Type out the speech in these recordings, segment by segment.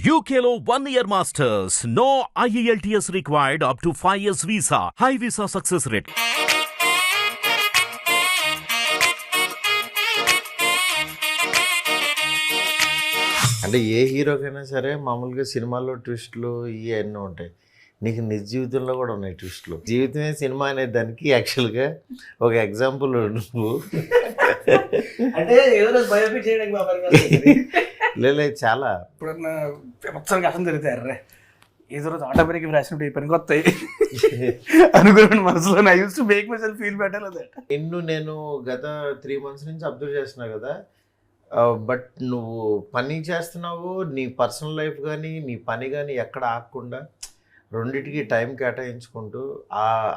UKLO 1 year masters. No IELTS required up to 5 years visa. High visa success rate. అంటే ఏ హీరోకైనా సరే మామూలుగా సినిమాల్లో ట్విస్టులు ఇవన్నీ ఉంటాయి. నీకు నిజ జీవితంలో కూడా ఉన్నాయి ట్విస్టులు. జీవితమే సినిమా అనే దానికి యాక్చువల్గా ఒక ఎగ్జాంపుల్ నువ్వు అంటే ఏదో బయోపిక్ చేయడానికి లేదు చాలా ఇప్పుడన్నా మొత్తం కష్టం జరుగుతాయి. అర్రే ఏదో రోజు ఆటోమేటిక్ రాసినట్టు ఈ పనికి వస్తాయి అనుకున్నాను మనసులో. I use to make my self feel better that. నేను గత 3 months నుంచి అబ్జర్వ్ చేస్తున్నా కదా. బట్ నువ్వు పని చేస్తున్నావు, నీ పర్సనల్ లైఫ్ కానీ నీ పని కానీ ఎక్కడ ఆగకుండా రెండిటికి టైం కేటాయించుకుంటూ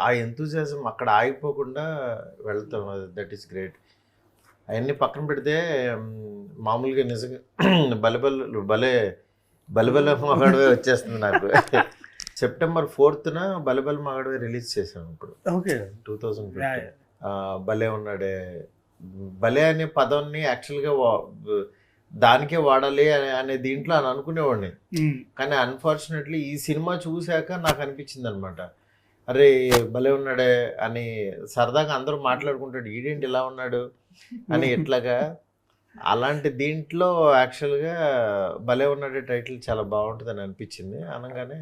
ఆ ఎంతూజియాజం అక్కడ ఆగిపోకుండా వెళ్తాం. That is great. అవన్నీ పక్కన పెడితే మామూలుగా నిజంగా బలబల మగాడవే వచ్చేస్తుంది నాకు. September 4th బలబల మగాడవే రిలీజ్ చేశాను ఇప్పుడు. ఓకే 2015. భలే ఉన్నాడే. భలే అనే పదాన్ని యాక్చువల్గా దానికే వాడాలి అనే దీంట్లో అని అనుకునేవాడిని. కానీ అన్ఫార్చునేట్లీ ఈ సినిమా చూశాక నాకు అనిపించింది అనమాట, అరే భలే ఉన్నాడే అని. సరదాగా అందరూ మాట్లాడుకుంటాడు ఈడేంటి ఇలా ఉన్నాడు అని ఎట్లాగా. అలాంటి దీంట్లో యాక్చువల్గా భలే ఉన్నాడే టైటిల్ చాలా బాగుంటుందని అనిపించింది. అనగానే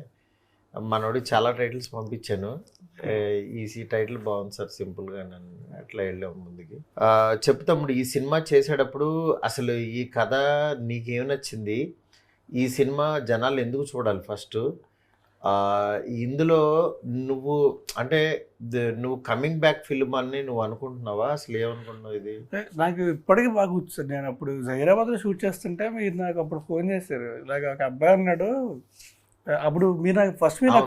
మనోడికి చాలా టైటిల్స్ పంపించాను. ఈ టైటిల్ బాగుంది సార్ సింపుల్గా నన్ను అట్లా వెళ్ళాము ముందుకి. చెప్తాము ఈ సినిమా చేసేటప్పుడు అసలు ఈ కథ నీకేం నచ్చింది, ఈ సినిమా జనాలు ఎందుకు చూడాలి ఫస్ట్, ఇందులో నువ్వు అంటే నువ్వు కమింగ్ బ్యాక్ ఫిల్మ్ అని నువ్వు అనుకుంటున్నావా, అసలు ఏమనుకుంటున్నావు? ఇది నాకు ఇప్పటికీ బాగా కూర్చొని నేను అప్పుడు హైదరాబాద్లో షూట్ చేస్తుంటే మీరు నాకు అప్పుడు ఫోన్ చేశారు, ఇలాగ ఒక అబ్బాయి అన్నాడు. అప్పుడు మీరు నాకు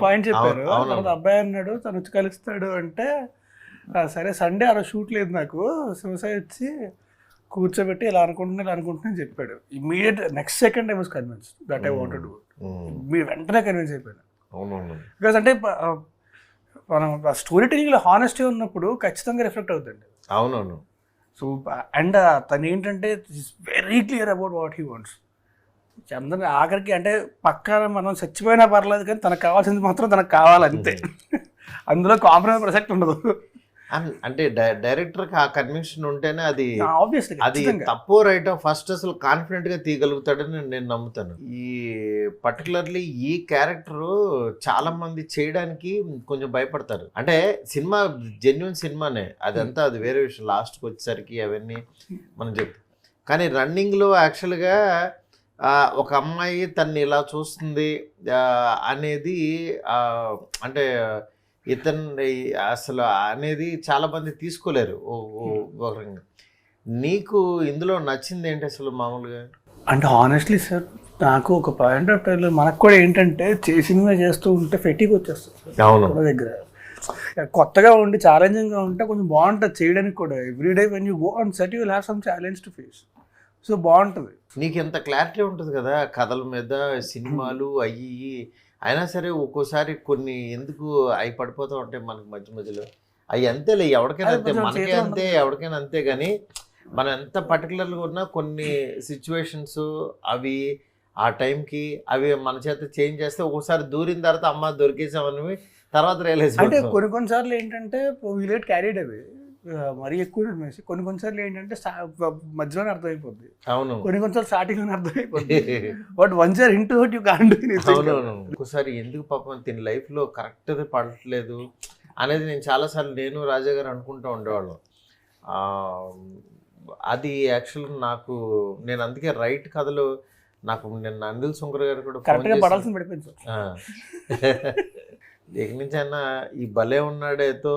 పాయింట్ చెప్పారు. తర్వాత అబ్బాయి అన్నాడు తను వచ్చి కలుస్తాడు అంటే సరే సండే ఆ షూట్ లేదు నాకు, శివసాయి వచ్చి కూర్చోబెట్టి ఇలా అనుకుంటున్నా చెప్పాడు. Immediate next second I was convince that I wanted to. మీరు వెంటనే కన్విన్స్ అయిపోయాను. బికాస్ అంటే మనం స్టోరీ టెలింగ్లో హానెస్టీ ఉన్నప్పుడు ఖచ్చితంగా రిఫ్లెక్ట్ అవుతుంది. అవునవును. సో అండ్ తను ఏంటంటే very clear about what he wants. Chandan ఆఖరికి అంటే పక్కన మనం చచ్చిపోయినా పర్లేదు కానీ తనకు కావాల్సింది మాత్రం తనకు కావాలంతే. అందులో కాంప్రమైజ్ ప్రసక్తి ఉండదు. అంటే డైరెక్టర్కి ఆ కన్విక్షన్ ఉంటేనే అది ఆబ్వియస్లీ అది తప్పో రైటో ఫస్ట్ అసలు కాన్ఫిడెంట్గా తీయగలుగుతాడని నేను నమ్ముతాను. ఈ పర్టికులర్లీ ఈ క్యారెక్టరు చాలా మంది చేయడానికి కొంచెం భయపడతారు. అంటే సినిమా జెన్యున్ సినిమానే అదంతా, అది వేరే విషయం. లాస్ట్కి వచ్చేసరికి అవన్నీ మనం చెప్తాం. కానీ రన్నింగ్లో యాక్చువల్గా ఒక అమ్మాయి తన్ని ఇలా చూస్తుంది అనేది అంటే ఇతన్ని అసలు అనేది చాలా మంది తీసుకోలేరు. నీకు ఇందులో నచ్చింది ఏంటి అసలు మామూలుగా? అంటే హానెస్ట్లీ సార్ నాకు ఒక పాయింట్ ఆఫ్ టైంలో మనకు కూడా ఏంటంటే చేసినవి చేస్తూ ఉంటే ఫెటీకి వచ్చేస్తుంది. అవును, దగ్గర కొత్తగా ఉండి ఛాలెంజింగ్గా ఉంటే కొంచెం బాగుంటుంది చేయడానికి కూడా. Everyday when you go on set you will have some challenge to face. So బాగుంటుంది. నీకు ఎంత క్లారిటీ ఉంటుంది కదా కథల మీద, సినిమాలు అయ్యి. అయినా సరే ఒక్కోసారి కొన్ని ఎందుకు అవి పడిపోతూ ఉంటాయి మనకి మధ్య మధ్యలో. అవి అంతేలే, ఎవరికైనా అంతే, మనకే అంతే, ఎవరికైనా అంతే. కానీ మనం ఎంత పర్టికులర్గా ఉన్నా కొన్ని సిచ్యువేషన్స్ అవి ఆ టైంకి అవి మన చేత చేంజ్ చేస్తే ఒక్కోసారి దూరిన తర్వాత అమ్మ దొరికేసామని తర్వాత రియలైజ్. అంటే కొన్నిసార్లు ఏంటంటే విలేట్ క్యారీడ్ అవి మరీ ఎక్కువ కొన్నిసార్లు ఏంటంటే మధ్యలోనే అర్థమైపోద్ది. అవును, కొన్నిసార్లు స్టార్టింగ్లోనే అర్థమైపోద్ది. But once you're into it you can't do anything. అవునవును. ఒకసారి ఎందుకు పాపం తిని లైఫ్లో కరెక్ట్గా పడట్లేదు అనేది నేను చాలాసార్లు నేను రాజా గారు అనుకుంటూ ఉండేవాళ్ళం. అది యాక్చువల్గా నాకు నేను అందుకే రైట్ కథలు నాకు నిన్న అనిల్ సుంకర్ గారు కూడా కరెక్ట్గా పడాల్సింది పడిపోయింది. ఎక్కడి నుంచి అయినా ఈ భలే ఉన్నాడేతో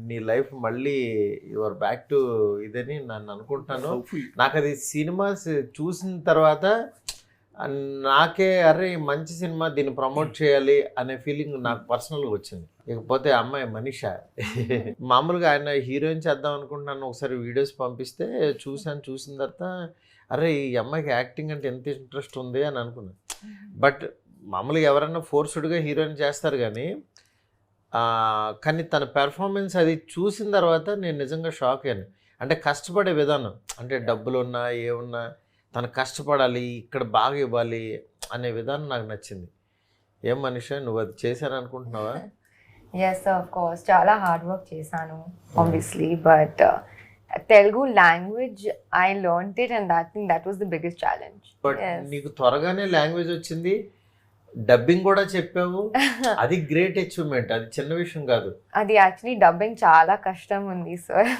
నీ లైఫ్ మళ్ళీ యువర్ బ్యాక్ టు ఇదని నన్ను అనుకుంటాను. నాకు అది సినిమాస్ చూసిన తర్వాత నాకే అరే మంచి సినిమా, దీన్ని ప్రమోట్ చేయాలి అనే ఫీలింగ్ నాకు పర్సనల్గా వచ్చింది. ఇకపోతే అమ్మాయి మనీషా మామూలుగా ఆయన హీరోయిన్ చేద్దాం అనుకుంటున్నాను. ఒకసారి వీడియోస్ పంపిస్తే చూసిన తర్వాత అరే ఈ అమ్మాయికి యాక్టింగ్ అంటే ఎంత ఇంట్రెస్ట్ ఉంది అని అనుకున్నాను. బట్ మామూలుగా ఎవరైనా ఫోర్స్డ్గా హీరోయిన్ చేస్తారు కానీ తన పెర్ఫార్మెన్స్ అది చూసిన తర్వాత నేను నిజంగా షాక్ అయ్యాను. అంటే కష్టపడే విధానం, అంటే డబ్బులు ఉన్నా ఏమున్నా తను కష్టపడాలి, ఇక్కడ బాగా ఇవ్వాలి అనే విధానం నాకు నచ్చింది. ఏం మనిషా నువ్వు అది చేశారనుకుంటున్నావా? ఎస్ ఆఫ్ కోర్స్ చాలా హార్డ్ వర్క్ చేశాను obviously, but Telugu language I learned it and that was the biggest challenge. But నీకు త్వరగానే లాంగ్వేజ్ వచ్చింది, డబ్బింగ్ కూడా చెప్పావు, అది గ్రేట్ అచీవ్మెంట్, అది చిన్న విషయం కాదు. అది యాక్చువల్లీ డబ్బింగ్ చాలా కష్టం ఉంది సార్,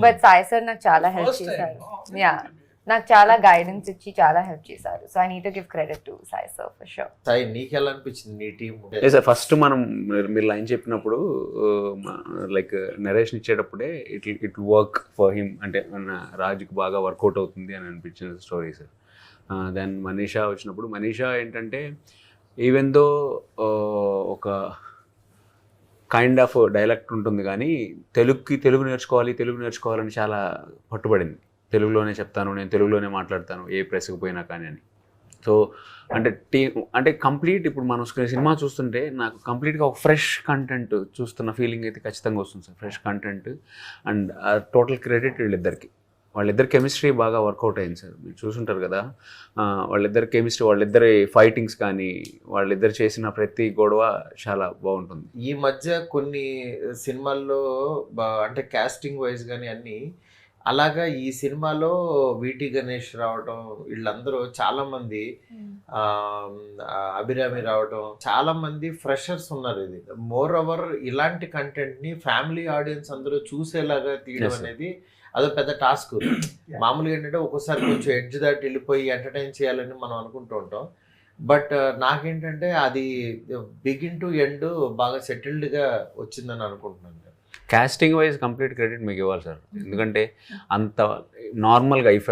బట్ సాయి సార్ నాకు చాలా హెల్ప్ చేశారు. యా, నాకు చాలా గైడెన్స్ ఇచ్చి చాలా హెల్ప్ చేశారు. So I need to give credit to Sai sir for sure. Sai నీకు ఎలా అనిపించింది నీ టీం? సార్ ఫస్ట్ మీరు లైన్ చెప్పినప్పుడు లైక్ నరేషన్ ఇచ్చేటప్పుడే ఇట్ వర్క్ ఫర్ హిమ్, అంటే రాజుకి బాగా వర్కౌట్ అవుతుంది అని అనిపించిన స్టోరీ సార్. దెన్ మనీషా వచ్చినప్పుడు, మనీషా ఏంటంటే ఈవెన్ దో ఒక కైండ్ ఆఫ్ డైలెక్ట్ ఉంటుంది కానీ తెలుగు నేర్చుకోవాలని చాలా పట్టుబడింది. తెలుగులోనే చెప్తాను, నేను తెలుగులోనే మాట్లాడతాను ఏ ప్రెస్కి పోయినా కానీ అని. సో అంటే కంప్లీట్ ఇప్పుడు మనం సినిమా చూస్తుంటే నాకు కంప్లీట్గా ఒక ఫ్రెష్ కంటెంట్ చూస్తున్న ఫీలింగ్ అయితే ఖచ్చితంగా వస్తుంది sir. Fresh content and total credit వాళ్ళిద్దరి కెమిస్ట్రీ బాగా వర్కౌట్ అయింది సార్. మీరు చూసుంటారు కదా, వాళ్ళిద్దరి కెమిస్ట్రీ, వాళ్ళిద్దరి ఫైటింగ్స్ కానీ, వాళ్ళిద్దరు చేసిన ప్రతి గొడవ చాలా బాగుంటుంది. ఈ మధ్య కొన్ని సినిమాల్లో అంటే కాస్టింగ్ వైజ్ కానీ అన్నీ అలాగా ఈ సినిమాలో వీటి గణేష్ రావటం, వీళ్ళందరూ చాలామంది, అభిరామి రావటం, చాలామంది ఫ్రెషర్స్ ఉన్నారు. ఇది మోర్ ఓవర్ ఇలాంటి కంటెంట్ని ఫ్యామిలీ ఆడియన్స్ అందరూ చూసేలాగా తీయడం అనేది అదో పెద్ద టాస్క్. మామూలుగా ఏంటంటే ఒక్కోసారి కొంచెం ఎడ్జ్ దాటి వెళ్ళిపోయి ఎంటర్టైన్ చేయాలని మనం అనుకుంటూ ఉంటాం. బట్ నాకేంటంటే అది బిగిన్ టు ఎండ్ బాగా సెటిల్డ్గా వచ్చిందని అనుకుంటున్నాను. కాస్టింగ్ వైజ్ కంప్లీట్ క్రెడిట్ మీకు ఇవ్వాలి సార్, ఎందుకంటే అంత నార్మల్గా ఇఫ్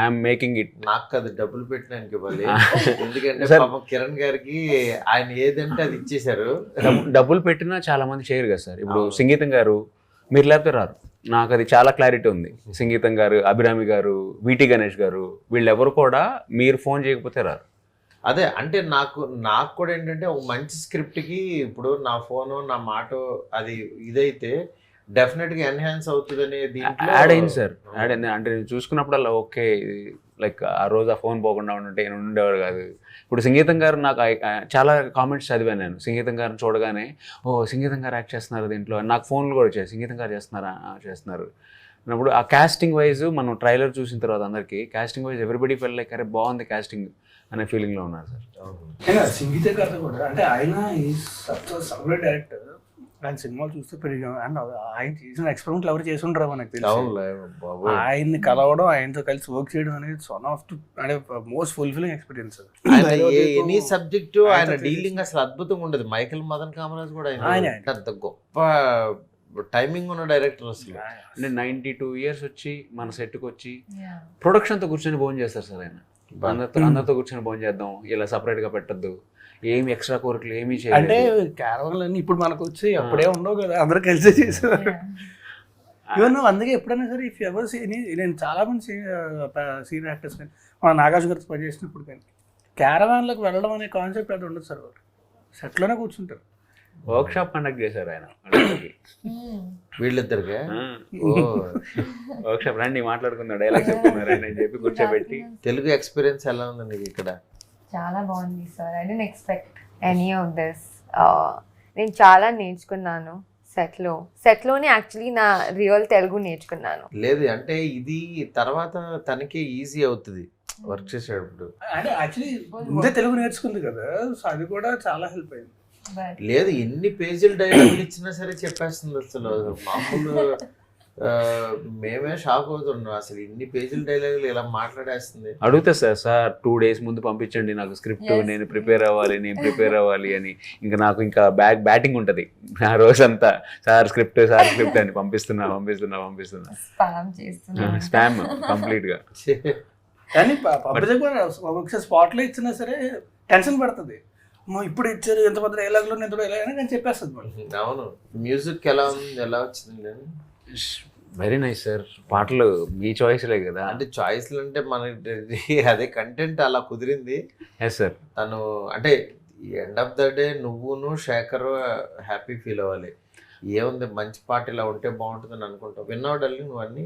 ఐఎమ్ మేకింగ్ ఇట్, నాకు అది డబ్బులు పెట్టినానికి ఇవ్వాలి. ఎందుకంటే పాపం కిరణ్ గారికి ఆయన ఏదంటే అది ఇచ్చేశారు. డబ్బులు పెట్టినా చాలా మంది చేయరు కదా సార్. ఇప్పుడు సంగీతం గారు మీరు లేకపోతే రారు, నాకు అది చాలా క్లారిటీ ఉంది. సంగీతం గారు, అభిరామి గారు, వీటి గణేష్ గారు, వీళ్ళెవరు కూడా మీరు ఫోన్ చేయకపోతే రారు. అదే అంటే నాకు కూడా ఏంటంటే ఒక మంచి స్క్రిప్ట్కి ఇప్పుడు నా ఫోను నా మాట అది ఇదైతే డెఫినెట్గా ఎన్హాన్స్ అవుతుంది అనే దీంట్లో యాడ్ అయింది సార్. యాడ్ అయింది అంటే నేను చూసుకున్నప్పుడల్లా ఓకే, లైక్ ఆ రోజు ఆ ఫోన్ పోకుండా ఉంటే నేను ఉండేవాడు కాదు. ఇప్పుడు సంగీతం గారు నాకు చాలా కామెంట్స్ చదివాను నేను. సంగీతం గారిని చూడగానే సంగీతం గారు యాక్ట్ చేస్తున్నారు దీంట్లో, నాకు ఫోన్లు కూడా వచ్చాయి, సంగీతం గారు చేస్తున్నారు అన్నప్పుడు ఆ కాస్టింగ్ వైజ్ మనం ట్రైలర్ చూసిన తర్వాత అందరికీ కాస్టింగ్ వైజ్ ఎవ్రీబడి ఫెల్ లైక్ అరే బాగుంది కాస్టింగ్ అనే ఫీలింగ్లో ఉన్నారు సార్. సంగీత గారు కూడా అంటే ఆయన సపరేట్ డైరెక్టర్, ఆయన సినిమాలు చూస్తే పెరిగాం. అండ్ ఆయన చేసిన ఎక్స్పెరిమెంట్లు ఎవరు చేసి ఉంటారో మనకు తెలుసు. ఆయన్ని కలవడం, ఆయనతో కలిసి వర్క్ చేయడం అనేది వన్ ఆఫ్ అంటే most fulfilling experience. Any subject ఆయన డీలింగ్ అసలు అద్భుతంగా ఉండదు. మైకేల్ మదన్ కామరాజ్ కూడా ఆయన అంత గొప్ప టైమింగ్ ఉన్న డైరెక్టర్ అసలు. అంటే 92 years వచ్చి మన సెట్కి వచ్చి ప్రొడక్షన్తో కూర్చొని భోజనం చేస్తారు సార్. ఆయన అందరితో కూర్చొని భోజనం చేద్దాం, ఇలా సపరేట్గా పెట్టద్దు, ఏమి ఎక్స్ట్రా కోరికలు ఏమీ చేయాలి. అంటే క్యారవాన్లన్నీ ఇప్పుడు మనకు వచ్చి అప్పుడే ఉండవు కదా, అందరూ కలిసి చేసేవారు. ఈవెన్ అందుకే ఎప్పుడైనా సరే ఇఫ్ ఎవర్ నేను చాలా మంది సీనియర్ యాక్టర్స్ కానీ మన నాగార్జున గారితో పనిచేసినప్పుడు కానీ క్యారవాన్లకు వెళ్ళడం అనే కాన్సెప్ట్ అది ఉండదు సార్. వాళ్ళు సెట్లోనే కూర్చుంటారు. వర్క్ షాప్ కండక్ట్ చేశారు ఆయన వీళ్ళిద్దరికి. వర్క్ షాప్ రండి మాట్లాడుకుందాం, డైలాగ్ చెప్తున్నారు అని చెప్పి కూర్చోబెట్టి. తెలుగు ఎక్స్పీరియన్స్ ఎలా ఉంది నీకు ఇక్కడ? చాలా బాగుంది sir. I don't expect any of this. నేను చాలా నేర్చుకున్నాను సెట్లోనే యాక్చువల్లీ నా రియల్ తెలుగు నేర్చుకున్నాను. లేదు అంటే ఇది తర్వాత తనకే ఈజీ అవుతుంది వర్క్ చేసేటప్పుడు. అంటే యాక్చువల్లీ ముందే తెలుగు నేర్చుకుంది కదా, సో అది కూడా చాలా హెల్ప్ అయింది. లేదు ఎన్ని పేజీలు డైలాగులు ఇచ్చినా సరే చెప్పేస్తుంది అసలు. మామూలు మేమే షాక్ అవుతున్నాం, అసలు ఇన్ని పేజీల డైలాగులు ఇలా మాట్లాడేస్తుంది. అడుగుతా సార్ 2 days ముందు పంపించండి నాకు స్క్రిప్ట్, నేను ప్రిపేర్ అవ్వాలి అని. ఇంకా నాకు ఇంకా బ్యాటింగ్ ఉంటుంది ఆ రోజంతా, సార్ స్క్రిప్ట్ అని పంపిస్తున్నా. స్పామ్ కంప్లీట్ గా. కానీ ఒకసారి స్పాట్ లో ఇచ్చినా సరే టెన్షన్ పడుతుంది, ఇప్పుడు ఇచ్చారు ఎంత పెద్ద డైలాగులు నేను చెప్పేస్తుంది మళ్ళీ. అవును. మ్యూజిక్ ఎలా వచ్చింది? Very nice sir. పాటలు మీ చాయిస్లే కదా. అంటే చాయిస్లు అంటే మనకి అదే కంటెంట్ అలా కుదిరింది. Yes sir. తను అంటే ఎండ్ ఆఫ్ ద డే నువ్వును శేఖర్ హ్యాపీ ఫీల్ అవ్వాలి. ఏముంది మంచి పాట ఇలా ఉంటే బాగుంటుందని అనుకుంటావు. విన్నావు డార్లింగ్ నువ్వు అన్ని?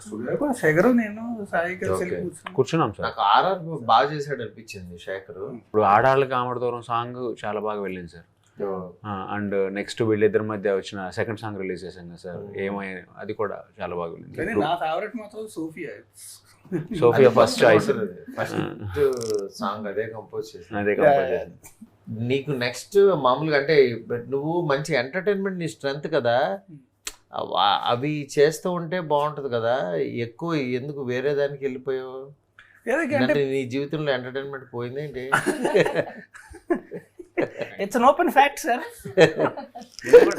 స్టూడియో కూడా శేఖరు నేను సాయి కలిసి Okay. కూర్చున్నాం. కూర్చున్నాం సార్. నాకు ఆర్ఆర్ బాగా చేశాడు అనిపించింది శేఖర్. ఇప్పుడు ఆడాళ్ళకి ఆమడ దూరం సాంగ్ చాలా బాగా వెళ్ళింది సార్. అండ్ నెక్స్ట్ వీళ్ళిద్దరి మధ్య వచ్చిన సెకండ్ సాంగ్ రిలీజ్ చేశాం కదా సార్, ఏమై అది కూడా చాలా బాగా కానీ వెళ్ళింది. నా ఫేవరెట్ మాత్రం Sophia. Sophia first choice. First song అదే కంపోజ్ చేసి. అదే కంపోజ్. నీకు నెక్స్ట్ మామూలుగా అంటే నువ్వు మంచి ఎంటర్టైన్మెంట్ నీ స్ట్రెంత్ కదా, అవి చేస్తూ ఉంటే బాగుంటది కదా, ఎక్కువ ఎందుకు వేరే దానికి వెళ్ళిపోయావు? అంటే నీ జీవితంలో ఎంటర్టైన్మెంట్ పోయిందేంటి? It's an open fact sir.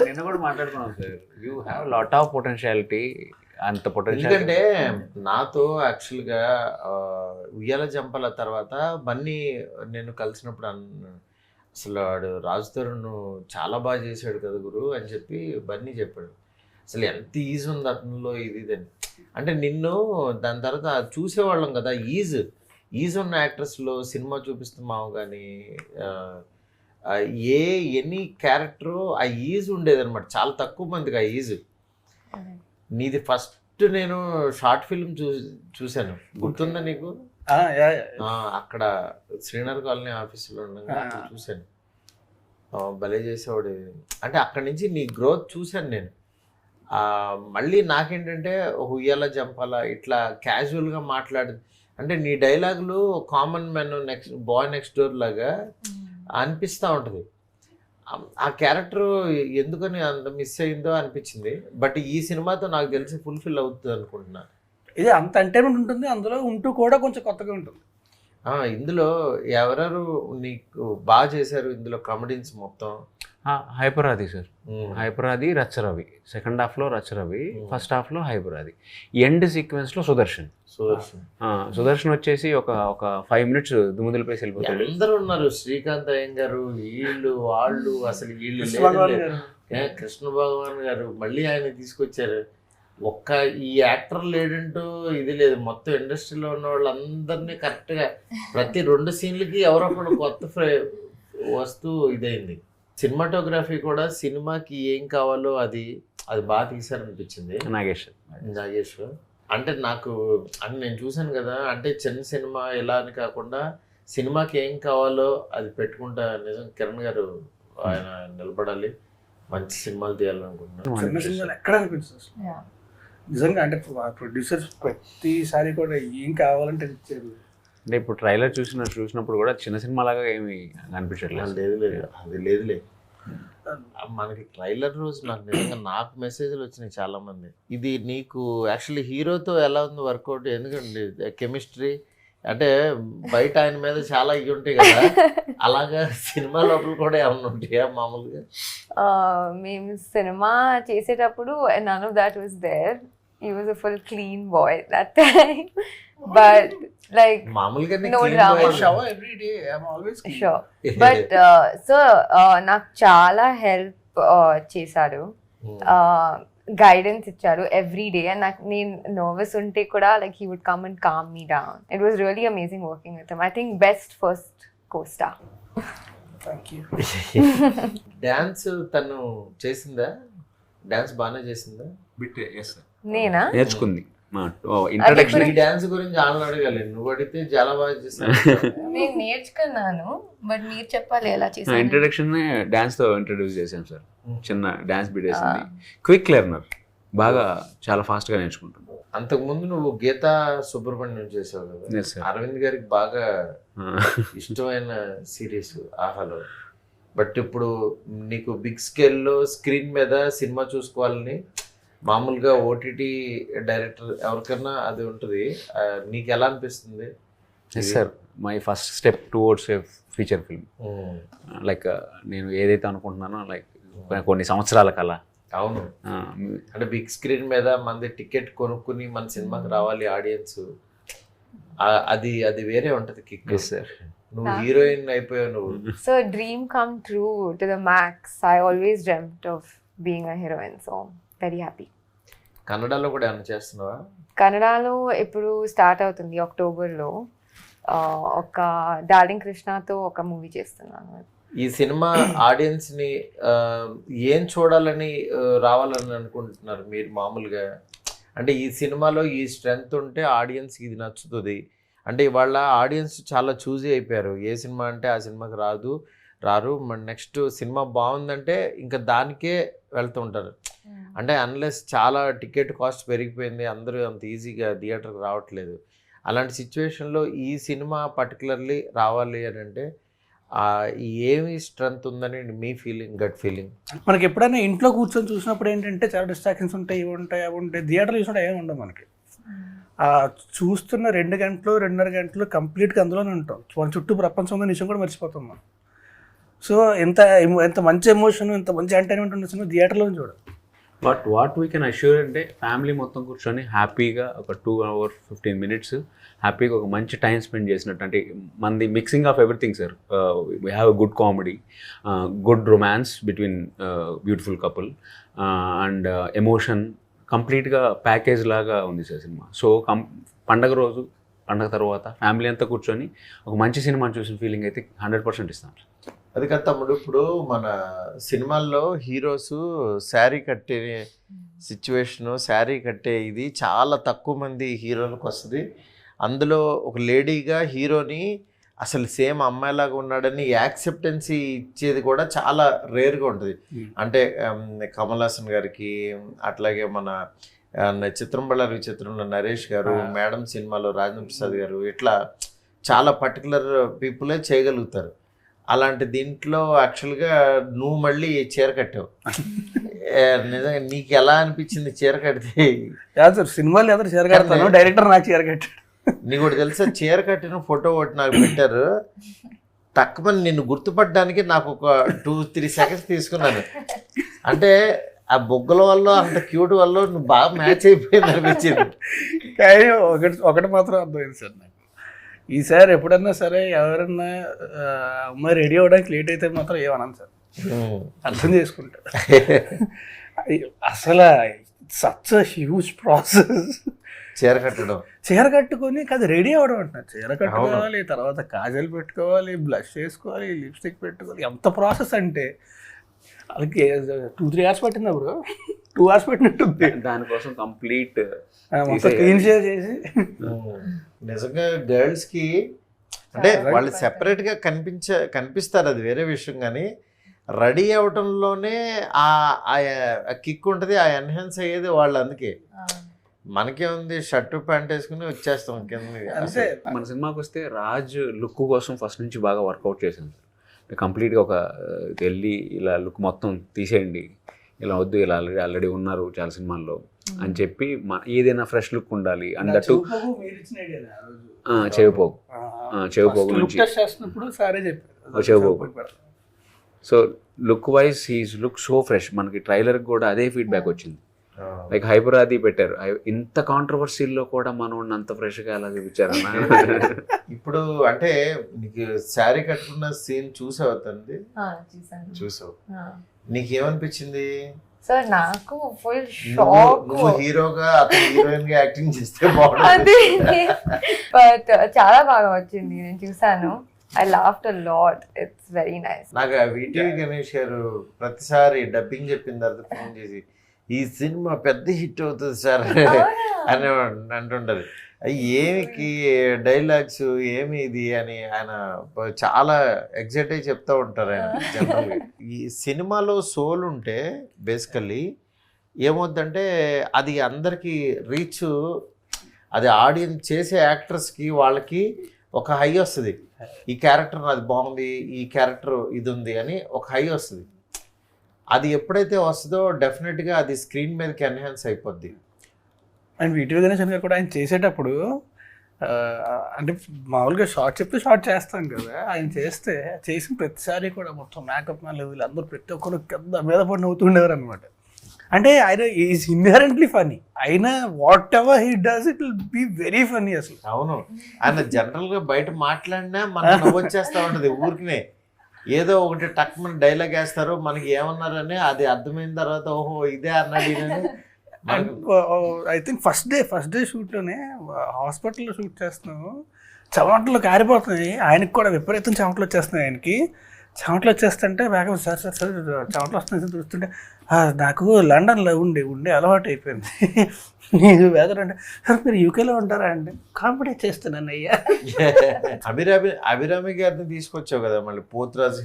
నిన్న కూడా మాట్లాడుకున్నాం sir, you have lot of potentiality. అంత పొటెన్షియల్. ఎందుకంటే నాతో యాక్చువల్గా ఉయ్యాల జంపల తర్వాత బన్నీ నేను కలిసినప్పుడు అసలు వాడు రాజు తరుణ్ చాలా బాగా చేశాడు కదా గురు అని చెప్పి బన్నీ చెప్పాడు. అసలు ఎంత ఈజీ ఉంది అతనిలో ఇది అని. అంటే నిన్ను దాని తర్వాత చూసేవాళ్ళం కదా, ఈజ్ ఉన్న యాక్టర్స్లో సినిమా చూపిస్తున్నావు కానీ ఎనీ క్యారెక్టరు ఆ ఈజ్ ఉండేదన్నమాట. చాలా తక్కువ మందికి ఆ ఈజ్. నీది ఫస్ట్ నేను షార్ట్ ఫిల్మ్ చూశాను, గుర్తుందా నీకు? అక్కడ శ్రీనగర్ కాలనీ ఆఫీసులో ఉండగా చూశాను. భలే చేసేవాడు. అంటే అక్కడి నుంచి నీ గ్రోత్ చూశాను నేను. మళ్ళీ నాకేంటంటే ఉయ్యాల జంపాల ఇట్లా క్యాజువల్గా మాట్లాడు అంటే నీ డైలాగులు common man next boy next door లాగా అనిపిస్తూ ఉంటుంది. ఆ క్యారెక్టర్ ఎందుకని అంత మిస్ అయిందో అనిపించింది. బట్ ఈ సినిమాతో నాకు తెలిసి ఫుల్ఫిల్ అవుతుంది అనుకుంటున్నాను. ఇది అంత ఎంటర్టైన్మెంట్ ఉంటుంది, అందులో ఉంటూ కూడా కొంచెం కొత్తగా ఉంటుంది. ఇందులో ఎవరెవరు నీకు బాగా చేశారు ఇందులో కామెడీన్స్ మొత్తం? హైపరాది సార్, హైపరాది, రచ్చరవి. సెకండ్ హాఫ్లో రచ్చరవి, ఫస్ట్ హాఫ్లో హైపరాది. ఎండ్ సీక్వెన్స్లో సుదర్శన్ వచ్చేసి ఒక 5 minutes దుమ్ముదులిపేసి వెళ్ళిపోతాడు. అందరూ ఉన్నారు, శ్రీకాంత్ అయ్యంగారు, వీళ్ళు వాళ్ళు, అసలు వీళ్ళు కృష్ణ భగవాన్ గారు మళ్ళీ ఆయన తీసుకొచ్చారు. ఒక్క ఈ యాక్టర్ లేడంటూ ఇది లేదు. మొత్తం ఇండస్ట్రీలో ఉన్న వాళ్ళందరినీ కరెక్ట్గా ప్రతి 2 సీన్లకి ఎవరో ఒకరు కొత్త వస్తూ ఇదైంది. సినిమాటోగ్రఫీ కూడా సినిమాకి ఏం కావాలో అది బాగా తీశారనిపించింది. నాగేష్ అంటే నాకు అని నేను చూశాను కదా, అంటే చిన్న సినిమా ఎలా అని కాకుండా సినిమాకి ఏం కావాలో అది పెట్టుకుంటా. నిజం కిరణ్ గారు ఆయన నిలబడాలి, మంచి సినిమాలు తీయాలనుకుంటున్నాను. చిన్న సినిమాలు ఎక్కడ అనిపించదు నిజంగా. అంటే ప్రొడ్యూసర్స్ ప్రతిసారి కూడా ఏం కావాలంటే ఇచ్చారు. అంటే ఇప్పుడు ట్రైలర్ చూసినప్పుడు కూడా చిన్న సినిమా లాగా ఏమి అనిపించట్లేదు. లేదులే మనకి ట్రైలర్ రోజు నాకు మెసేజ్లు వచ్చినాయి చాలా మంది. ఇది నీకు యాక్చువల్లీ హీరోతో ఎలా ఉంది వర్కౌట్? ఎందుకంటే కెమిస్ట్రీ అంటే బయట ఆయన మీద చాలా ఇవి ఉంటాయి కదా, అలాగా సినిమా లోపల కూడా ఏమన్నా ఉంటాయా మామూలుగా? మేము సినిమా చేసేటప్పుడు none of that was there. He was a full clean boy that time. But like మామూలుగా no drama. Shower every day. I'm always clean. Sure. But so నాకు చాలా హెల్ప్ చేశారు, గైడెన్స్ ఇచ్చారు ఎవ్రీ డే. అండ్ నాకు నేను nervous ఉంటే కూడా like he would come and calm me down. It was really amazing working with him. I think best first costar. Thank you. Dance తను చేసిందా? డాన్స్ బాగానే చేసిందా? నేనా నేర్చుకుంది. ఇంట్రడక్షన్ ఈ డాన్స్ గురించి ఆమెను అడగాలి, నువ్వు అడిగితే చాలా బాగా చేస్తాను. నేను నేర్చుకున్నాను, బట్ మీరు చెప్పాలి ఎలా చేశాను. ఇంట్రడక్షన్ డాన్స్ తో ఇంట్రడ్యూస్ చేశాను సార్. చిన్న డాన్స్ బీట్ వేసింది. క్విక్ లెర్నర్, బాగా చాలా ఫాస్ట్ గా నేర్చుకుంటుంది. అంతకుముందు నువ్వు గీతా సుబ్రహ్మణ్యం చేసావు కదా, అరవింద్ గారికి బాగా ఇష్టమైన సిరీస్ ఆహాలో. బట్ ఇప్పుడు నీకు బిగ్ స్కేల్లో స్క్రీన్ మీద సినిమా చూసుకోవాలని మామూలుగా ఓటీటీ డైరెక్టర్ ఎవరికన్నా అది ఉంటుంది. నీకు ఎలా అనిపిస్తుంది? Sir my first step towards a feature film. Like నేను ఏదైతే అనుకుంటున్నానో లైక్ కొన్ని సంవత్సరాల కల. అవును, అంటే బిగ్ స్క్రీన్ మీద మంది టికెట్ కొనుక్కుని మన సినిమాకి రావాలి ఆడియన్స్, అది వేరే ఉంటది కిక్. సార్ నువ్వు హీరోయిన్ అయిపోయావు నువ్వు. So dream come true to the max. I always dreamed of being a heroine, so very happy. కన్నడలో కూడా ఏమైనా చేస్తున్నావా? కన్నడలో ఇప్పుడు స్టార్ట్ అవుతుంది అక్టోబర్లో. ఒక డార్లింగ్ కృష్ణతో ఒక మూవీ చేస్తున్నాను. ఈ సినిమా ఆడియన్స్ని ఏం చూడాలని రావాలని అనుకుంటున్నారు మీరు మామూలుగా? అంటే ఈ సినిమాలో ఈ స్ట్రెంగ్త్ ఉంటే ఆడియన్స్కి ఇది నచ్చుతుంది అంటే ఇవాళ ఆడియన్స్ చాలా చూజీ అయిపోయారు. ఏ సినిమా అంటే ఆ సినిమాకి రారు నెక్స్ట్ సినిమా బాగుందంటే ఇంకా దానికే వెళ్తుంటారు. అంటే అన్లెస్ చాలా టికెట్ కాస్ట్ పెరిగిపోయింది, అందరూ అంత ఈజీగా థియేటర్కి రావట్లేదు. అలాంటి సిచ్యువేషన్లో ఈ సినిమా పర్టికులర్లీ రావాలి అని అంటే ఏమి స్ట్రెంగ్త్ ఉందని మీ ఫీలింగ్, గట్ ఫీలింగ్? మనకి ఎప్పుడైనా ఇంట్లో కూర్చొని చూసినప్పుడు ఏంటంటే చాలా డిస్ట్రాక్షన్స్ ఉంటాయి, ఇవి ఉంటాయి, అవి ఉంటాయి. థియేటర్లో చూసినప్పుడు ఏమి ఉండవు మనకి. చూస్తున్న 2 గంటలు 2.5 గంటలు కంప్లీట్గా అందులోనే ఉంటాం. మన చుట్టూ ప్రపంచం ఉందని నిజం కూడా మర్చిపోతాం మనం. సో ఎంత మంచి ఎమోషన్, ఎంత మంచి ఎంటర్టైన్మెంట్ ఉన్న సినిమా థియేటర్లో చూడాలి. But what we can assure అంటే ఫ్యామిలీ మొత్తం కూర్చొని హ్యాపీగా ఒక 2 hours 15 minutes హ్యాపీగా ఒక మంచి టైం స్పెండ్ చేసినట్టు. అంటే మనది mixing of everything sir. We have a good comedy, good romance between beautiful couple and emotion, కంప్లీట్గా ప్యాకేజ్ లాగా ఉంది సార్ సినిమా. సో పండగ తర్వాత ఫ్యామిలీ అంతా కూర్చొని ఒక మంచి సినిమాని చూసిన ఫీలింగ్ అయితే 100% ఇస్తాం. అది కదా తమ్ముడు, ఇప్పుడు మన సినిమాల్లో హీరోస్ శారీ కట్టే సిచ్యువేషను, శారీ కట్టే ఇది చాలా తక్కువ మంది హీరోలకు వస్తుంది. అందులో ఒక లేడీగా హీరోని అసలు సేమ్ అమ్మాయిలాగా ఉన్నాడని యాక్సెప్టెన్సీ ఇచ్చేది కూడా చాలా రేర్గా ఉంటుంది. అంటే కమల్ హాసన్ గారికి, అట్లాగే మన చిత్రం బళ్ళారి విచిత్రంలో నరేష్ గారు, మేడం సినిమాలో రాజేంద్ర ప్రసాద్ గారు, ఇట్లా చాలా పర్టికులర్ పీపులే చేయగలుగుతారు. అలాంటి దీంట్లో యాక్చువల్గా నువ్వు మళ్ళీ చీర కట్టావు. నిజంగా నీకు ఎలా అనిపించింది చీర కడితే? సార్ సినిమాలు ఎదురు చీర కడతాను, డైరెక్టర్ నాకు చీర కట్టాడు. నీకు ఒకటి తెలుసా, చీర కట్టిన ఫోటో ఒకటి నాకు పెట్టారు. తక్కువ నిన్ను గుర్తుపట్టడానికి నాకు ఒక 2-3 seconds తీసుకున్నాను. అంటే ఆ బొగ్గల వల్ల, అంత క్యూట్ వల్ల నువ్వు బాగా మ్యాచ్ అయిపోయింది అనిపించింది. కానీ ఒకటి మాత్రం అర్థమైంది సార్ నాకు, ఈసారి ఎప్పుడన్నా సరే ఎవరన్నా అమ్మాయి రెడీ అవ్వడానికి లేట్ అయితే మాత్రం ఏమన్నాను సార్, అర్థం చేసుకుంటా. అసలు సచ్ హ్యూజ్ ప్రాసెస్ చీర కట్టుకొని కాదు రెడీ అవ్వడం అంటున్నారు. చీర కట్టుకోవాలి, తర్వాత కాజల్ పెట్టుకోవాలి, బ్లష్ చేసుకోవాలి, లిప్స్టిక్ పెట్టుకోవాలి. ఎంత ప్రాసెస్ అంటే వాళ్ళకి 2-3 hours పట్టిందా బ్రో? 2 hours పెట్టినట్టుంది దానికోసం కంప్లీట్ క్లీన్ షేర్ చేసి. నిజంగా గర్ల్స్కి అంటే వాళ్ళు సెపరేట్గా కనిపిస్తారు, అది వేరే విషయం. కానీ రెడీ అవటంలోనే ఆ కిక్ ఉంటుంది, ఆ ఎన్హాన్స్ అయ్యేది వాళ్ళు. అందుకే మనకేముంది, షర్టు ప్యాంట్ వేసుకుని వచ్చేస్తాం కింద. అంటే మన సినిమాకి వస్తే రాజ్ లుక్ కోసం ఫస్ట్ నుంచి బాగా వర్కౌట్ చేశాను సార్. కంప్లీట్గా ఒక వెళ్ళి ఇలా లుక్ మొత్తం తీసేయండి, ఇలా వద్దు, ఇలా ఆల్రెడీ ఉన్నారు చాలా సినిమాల్లో అని చెప్పి ఏదైనా ఫ్రెష్ లుక్ ఉండాలి అన్నట్టు. చెవిపోగు నుంచి so look wise he's look so fresh. మనకి ట్రైలర్కి కూడా అదే ఫీడ్బ్యాక్ వచ్చింది. లైక్ హైపరాది పెట్టారు, ఇంత కాంట్రవర్సీల్లో కూడా మనం అంత ఫ్రెష్గా ఎలా చూపించారన్నా. ఇప్పుడు అంటే నీకు శారీ కట్టుకున్న సీన్ చూసావు తండ్రి? చూసావు, నీకేమనిపించింది? సార్ నాకు ఫుల్ షాక్. నువ్వు హీరోగా, అతను హీరోయిన్ గా యాక్టింగ్ చేస్తే బాగుంటుంది. బట్ చాలా బాగా వచ్చింది, నేను చూసాను. I laughed a lot. It's very nice. నాకు వీటీవీ గణేష్ గారు ప్రతిసారి డబ్బింగ్ చెప్పిన తర్వాత ఫోన్ చేసి ఈ సినిమా పెద్ద హిట్ అవుతుంది సార్ అని అంటుంటారు. ఏమికి డైలాగ్స్ ఏమి ఇది అని ఆయన చాలా ఎగ్జైట్ అయ్యి చెప్తూ ఉంటారు ఆయన జనరల్గా. ఈ సినిమాలో సోల్ ఉంటే బేసికల్లీ ఏమవుద్దంటే అది అందరికీ రీచ్, అది ఆడియన్స్ చేసే యాక్టర్స్కి వాళ్ళకి ఒక హై వస్తుంది. ఈ క్యారెక్టర్ అది బాగుంది, ఈ క్యారెక్టర్ ఇది ఉంది అని ఒక హై వస్తుంది. అది ఎప్పుడైతే వస్తుందో డెఫినెట్గా అది స్క్రీన్ మీదకి ఎన్హాన్స్ అయిపోద్ది. అండ్ వీటీవీ గణేశన్ గారు కూడా ఆయన చేసేటప్పుడు అంటే మామూలుగా షార్ట్ చెప్తే షార్ట్ చేస్తాం కదా, ఆయన చేసిన ప్రతిసారి కూడా మొత్తం మేకప్ మ్యాన్ వీళ్ళందరూ ప్రతి ఒక్కరు కింద మీద పడి నవ్వుతుండేవారు అనమాట. అంటే ఆయన ఈజ్ ఇన్హెరెంట్లీ ఫనీ. అయినా whatever he does it will be very funny అసలు. అవును, ఆయన జనరల్గా బయట మాట్లాడినా మనకు నవ్వు వచ్చేస్తూ ఉంటుంది. ఊరికినే ఏదో ఒకటి టక్ మన డైలాగ్ వేస్తారు, మనకి ఏమన్నారని అది అర్థమైన తర్వాత ఓహో ఇదే అన్నాడు. ఐ థింక్ ఫస్ట్ డే షూట్లోనే హాస్పిటల్లో షూట్ చేస్తున్నాము, చెమటలు కారిపోతున్నాయి. ఆయనకి కూడా విపరీతం చెమటలు వచ్చేస్తున్నాయి ఆయనకి. చెమటలు వచ్చేస్తుంటే వేగం సార్ సార్ సార్ చెమటలు వస్తుంది చూస్తుంటే నాకు లండన్లో ఉండి అలవాటు అయిపోయింది. నేను వేదనంటే సార్ మీరు యూకేలో ఉంటారా అంటే కామెడీ చేస్తున్నాను అయ్యా. అభిరామి గారిని తీసుకొచ్చావు కదా మళ్ళీ, పోతురాజు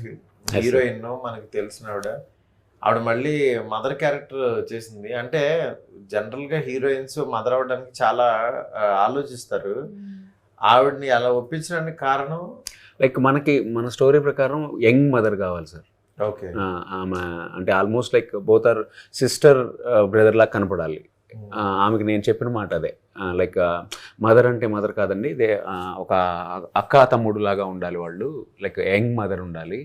హీరోయిన్ మనకు తెలిసిన ఆవిడ మళ్ళీ మదర్ క్యారెక్టర్ చేసింది. అంటే జనరల్గా హీరోయిన్స్ మదర్ అవ్వడానికి చాలా ఆలోచిస్తారు. ఆవిడని అలా ఒప్పించడానికి కారణం లైక్ మన స్టోరీ ప్రకారం యంగ్ మదర్ కావాలి సార్. ఓకే. ఆమె అంటే almost like both are sister brother లాగా కనపడాలి. ఆమెకి నేను చెప్పిన మాట అదే, లైక్ మదర్ అంటే మదర్ కాదండి, ఇదే ఒక అక్క తమ్ముడు లాగా ఉండాలి వాళ్ళు, లైక్ యంగ్ మదర్ ఉండాలి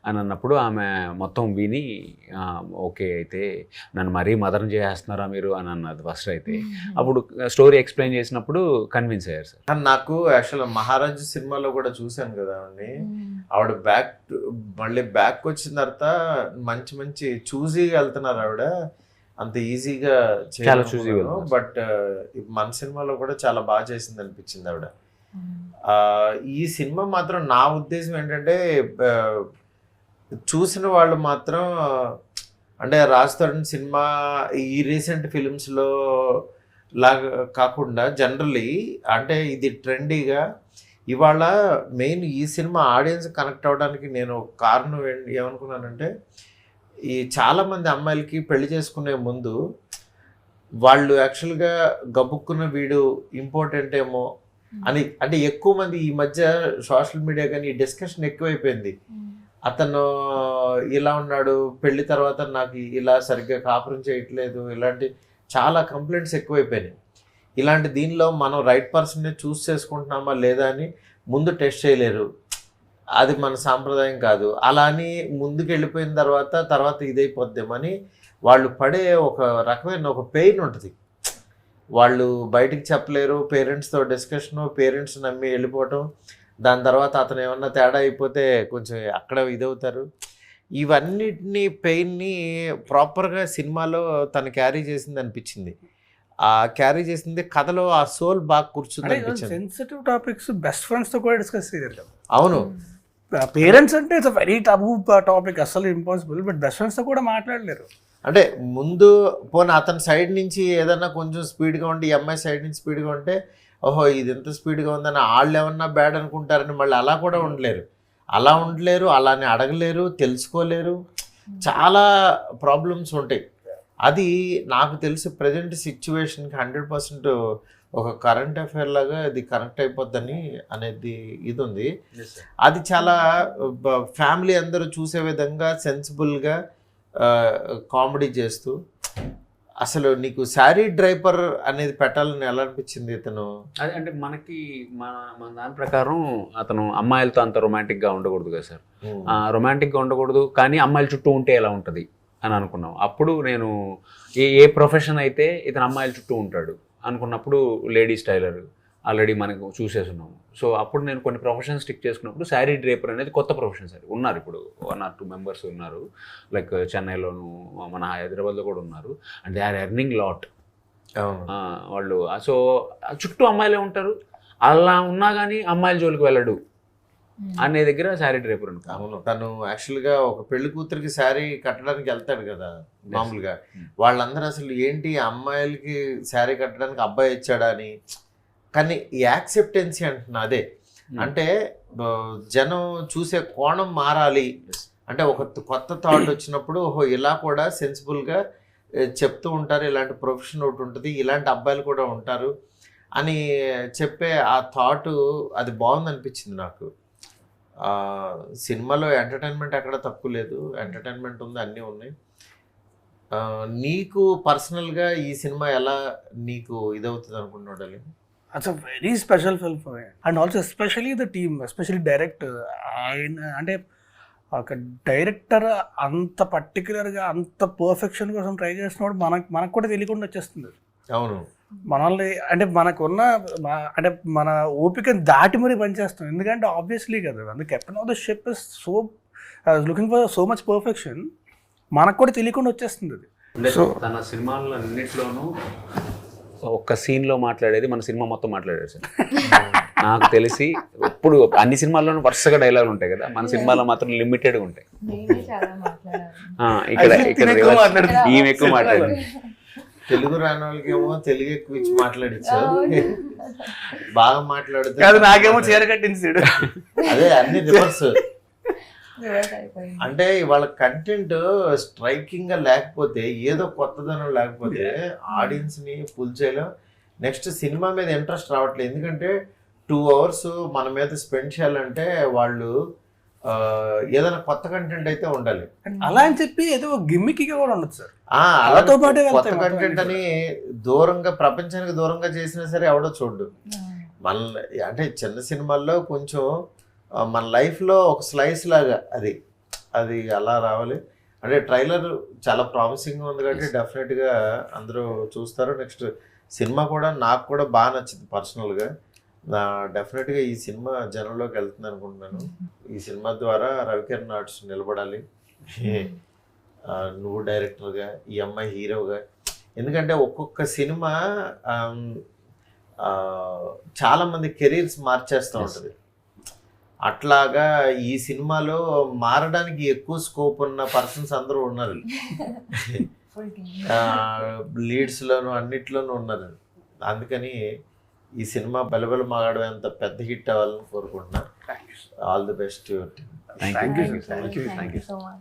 అని అన్నప్పుడు ఆమె మొత్తం విని ఓకే అయితే నన్ను మరీ మదర్ని చేస్తున్నారా మీరు అని అన్నది ఫస్ట్. అయితే అప్పుడు స్టోరీ ఎక్స్ప్లెయిన్ చేసినప్పుడు కన్విన్స్ అయ్యారు సార్. కానీ నాకు యాక్చువల్ మహారాజు సినిమాలో కూడా చూశాను కదా ఆవిడని, ఆవిడ మళ్ళీ బ్యాక్ వచ్చిన తర్వాత మంచి మంచి చూజీగా వెళ్తున్నారు ఆవిడ, అంత ఈజీగా చాలా చూజీగా. బట్ మన సినిమాలో కూడా చాలా బాగా చేసింది అనిపించింది ఆవిడ. ఈ సినిమా మాత్రం నా ఉద్దేశం ఏంటంటే చూసిన వాళ్ళు మాత్రం అంటే రాజ్ తరుణ్ సినిమా ఈ రీసెంట్ ఫిలిమ్స్లో లాగా కాకుండా జనరల్లీ అంటే ఇది ట్రెండీగా ఇవాళ మెయిన్ ఈ సినిమా ఆడియన్స్ కనెక్ట్ అవ్వడానికి నేను కారణం ఏమనుకున్నానంటే, ఈ చాలామంది అమ్మాయిలకి పెళ్లి చేసుకునే ముందు వాళ్ళు యాక్చువల్గా గబుక్కున్న వీడు ఇంపార్టెంట్ ఏమో అని, అంటే ఎక్కువ మంది ఈ మధ్య సోషల్ మీడియా కానీ ఈ డిస్కషన్ ఎక్కువైపోయింది. అతను ఇలా ఉన్నాడు, పెళ్లి తర్వాత నాకు ఇలా సరిగ్గా కాపురం చేయట్లేదు, ఇలాంటి చాలా కంప్లైంట్స్ ఎక్కువైపోయినాయి. ఇలాంటి దీనిలో మనం రైట్ పర్సన్ని చూస్ చేసుకుంటున్నామా లేదా అని ముందు టెస్ట్ చేయలేరు, అది మన సాంప్రదాయం కాదు. అలా అని ముందుకు వెళ్ళిపోయిన తర్వాత ఇదైపోద్దామని వాళ్ళు పడే ఒక రకమైన ఒక పెయిన్ ఉంటుంది. వాళ్ళు బయటికి చెప్పలేరు, పేరెంట్స్తో డిస్కషను, పేరెంట్స్ నమ్మి వెళ్ళిపోవటం, దాని తర్వాత అతను ఏమన్నా తేడా అయిపోతే కొంచెం అక్కడ ఇదవుతారు. ఇవన్నిటిని పెయిన్ని ప్రాపర్గా సినిమాలో తను క్యారీ చేసింది అనిపించింది. ఆ క్యారీ చేసింది కథలో ఆ సోల్ బాగా కూర్చుంది అనిపించింది. సెన్సిటివ్ టాపిక్స్ బెస్ట్ ఫ్రెండ్స్తో కూడా డిస్కస్ చేయగలం. అవును, పేరెంట్స్ అంటే ఇట్స్ వెరీ టబూ టాపిక్, అసలు ఇంపాసిబుల్. బట్ బెస్ట్ ఫ్రెండ్స్తో కూడా మాట్లాడలేరు. అంటే ముందు పోనీ అతని సైడ్ నుంచి ఏదన్నా కొంచెం స్పీడ్గా ఉండి ఈ అమ్మాయి సైడ్ నుంచి స్పీడ్గా ఉంటే ఓహో ఇది ఎంత స్పీడ్గా ఉందని వాళ్ళు ఏమన్నా బ్యాడ్ అనుకుంటారని మళ్ళీ అలా కూడా ఉండలేరు, అలానే అడగలేరు, తెలుసుకోలేరు, చాలా ప్రాబ్లమ్స్ ఉంటాయి. అది నాకు తెలిసి ప్రజెంట్ సిచ్యువేషన్కి 100% ఒక కరెంట్ అఫైర్ లాగా అది కనెక్ట్ అయిపోద్దని అనేది ఇది ఉంది. అది చాలా ఫ్యామిలీ అందరూ చూసే విధంగా సెన్సిబుల్గా కామెడీ చేస్తూ, అసలు నీకు శారీ డ్రైపర్ అనేది పెట్టాలని ఎలా అనిపించింది ఇతను? అదే అంటే మనకి మన దాని ప్రకారం అతను అమ్మాయిలతో అంత రొమాంటిక్గా ఉండకూడదు కదా సార్. రొమాంటిక్గా ఉండకూడదు, కానీ అమ్మాయిల చుట్టూ ఉంటే ఎలా ఉంటుంది అని అనుకున్నాం. అప్పుడు నేను ఏ ప్రొఫెషన్ అయితే ఇతను అమ్మాయిల చుట్టూ ఉంటాడు అనుకున్నప్పుడు లేడీస్ టైలర్ ఆల్రెడీ మనకు చూసేస్తున్నాము. సో అప్పుడు నేను కొన్ని ప్రొఫెషన్స్ స్టిక్ చేసుకున్నప్పుడు శారీ డ్రేపర్ అనేది కొత్త ప్రొఫెషన్ సార్. ఉన్నారు ఇప్పుడు 1 or 2 మెంబర్స్ ఉన్నారు, లైక్ చెన్నైలోను మన హైదరాబాద్లో కూడా ఉన్నారు. And they are earning lot వాళ్ళు. సో చుట్టూ అమ్మాయిలే ఉంటారు, అలా ఉన్నా కానీ అమ్మాయిల జోలికి వెళ్ళడు అనే దగ్గర శారీ డ్రైపర్ అనుకో. అవును, తను యాక్చువల్గా ఒక పెళ్లి కూతురికి శారీ కట్టడానికి వెళ్తాడు కదా మామూలుగా. వాళ్ళందరూ అసలు ఏంటి అమ్మాయిలకి శారీ కట్టడానికి అబ్బాయి ఇచ్చాడా అని, కానీ ఈ యాక్సెప్టెన్సీ అంటున్నా అదే. అంటే జనం చూసే కోణం మారాలి అంటే ఒక కొత్త థాట్ వచ్చినప్పుడు ఓహో ఇలా కూడా సెన్సిబుల్గా చెప్తూ ఉంటారు, ఇలాంటి ప్రొఫెషన్ ఒకటి ఉంటుంది, ఇలాంటి అబ్బాయిలు కూడా ఉంటారు అని చెప్పే ఆ థాట్ అది బాగుంది అనిపించింది నాకు. సినిమాలో ఎంటర్టైన్మెంట్ ఎక్కడ తక్కువ లేదు, ఎంటర్టైన్మెంట్ ఉంది, అన్నీ ఉన్నాయి. నీకు పర్సనల్గా ఈ సినిమా ఎలా నీకు ఇదవుతుంది అనుకుంటున్నాడు? It's a very special film for me. And also especially the team, especially director. అంటే ఒక డైరెక్టర్ అంత పర్టికులర్గా అంత పర్ఫెక్షన్ కోసం ట్రై చేసినప్పుడు మనకు కూడా తెలియకుండా వచ్చేస్తుంది. అవును, మనల్ని అంటే మనకున్న అంటే మన ఓపికను దాటి మరీ పనిచేస్తాం. ఎందుకంటే ఆబ్వియస్లీ కదా, అందుకే captain of the ship is so looking for so much perfection, మనకు కూడా తెలియకుండా వచ్చేస్తుంది అది. సో తన సినిమాల్లో అన్నింటిలోనూ ఒక్క సీన్లో మాట్లాడేది మన సినిమా మొత్తం మాట్లాడారు సార్. నాకు తెలిసి ఇప్పుడు అన్ని సినిమాల్లోనూ వరుసగా డైలాగులు ఉంటాయి కదా, మన సినిమాలో మాత్రం లిమిటెడ్గా ఉంటాయి. నేనే చాలా మాట్లాడాను. ఇక్కడ ఇక్కడ ఎక్కువ reverse. మాట్లాడుతుంది. ఈమె ఎక్కువ మాట్లాడింది. తెలుగు రాని వాళ్ళకేమో తెలుగు ఎక్కువ ఇచ్చి మాట్లాడించావు, బాగా మాట్లాడుతూ కాదు నాకేమో చీర కట్టించాడు. అదే అన్ని రివర్స్. Reverse అయిపోయింది. అంటే వాళ్ళ కంటెంట్ స్ట్రైకింగ్ గా లేకపోతే, ఏదో కొత్తదనం లేకపోతే ఆడియన్స్ ని పుల్ చేయలేం. నెక్స్ట్ సినిమా మీద ఇంట్రెస్ట్ రావట్లేదు. ఎందుకంటే 2 hours మన మీద స్పెండ్ చేయాలంటే వాళ్ళు ఏదైనా కొత్త కంటెంట్ అయితే ఉండాలి. అలా అని చెప్పి ఏదో గిమ్మిక్గా కూడా ఉండదు సార్. అలాతో అలాతో పాటే కొత్త వెళ్తాయి మొత్తం కంటెంట్ అని దూరంగా, ప్రపంచానికి దూరంగా చేసినా సరే ఎవడో చూడు. మన అంటే చిన్న సినిమాల్లో కొంచెం మన లైఫ్లో ఒక స్లైస్ లాగా అది అది అలా రావాలి. అంటే ట్రైలర్ చాలా ప్రామిసింగ్ ఉంది కాబట్టి డెఫినెట్గా అందరూ చూస్తారు. నెక్స్ట్ సినిమా కూడా నాకు కూడా బాగా నచ్చింది పర్సనల్గా. డెఫినెట్గా ఈ సినిమా జనంలోకి వెళ్తుంది అనుకుంటున్నాను. ఈ సినిమా ద్వారా రవికిరణ్ ఆర్ట్స్ నిలబడాలి, నువ్వు డైరెక్టర్గా, ఈ అమ్మాయి హీరోగా. ఎందుకంటే ఒక్కొక్క సినిమా చాలామంది కెరీర్స్ మార్చేస్తూ ఉంటుంది. అట్లాగా ఈ సినిమాలో మారడానికి ఎక్కువ స్కోప్ ఉన్న పర్సన్స్ అందరూ ఉన్నారు. లీడ్స్లోను అన్నిట్లోనూ ఉన్నారు. అందుకని ఈ సినిమా బలబల మగాడు అంత పెద్ద హిట్ అవ్వాలని కోరుకుంటున్నా. All the best. Thank you. Thank you so much.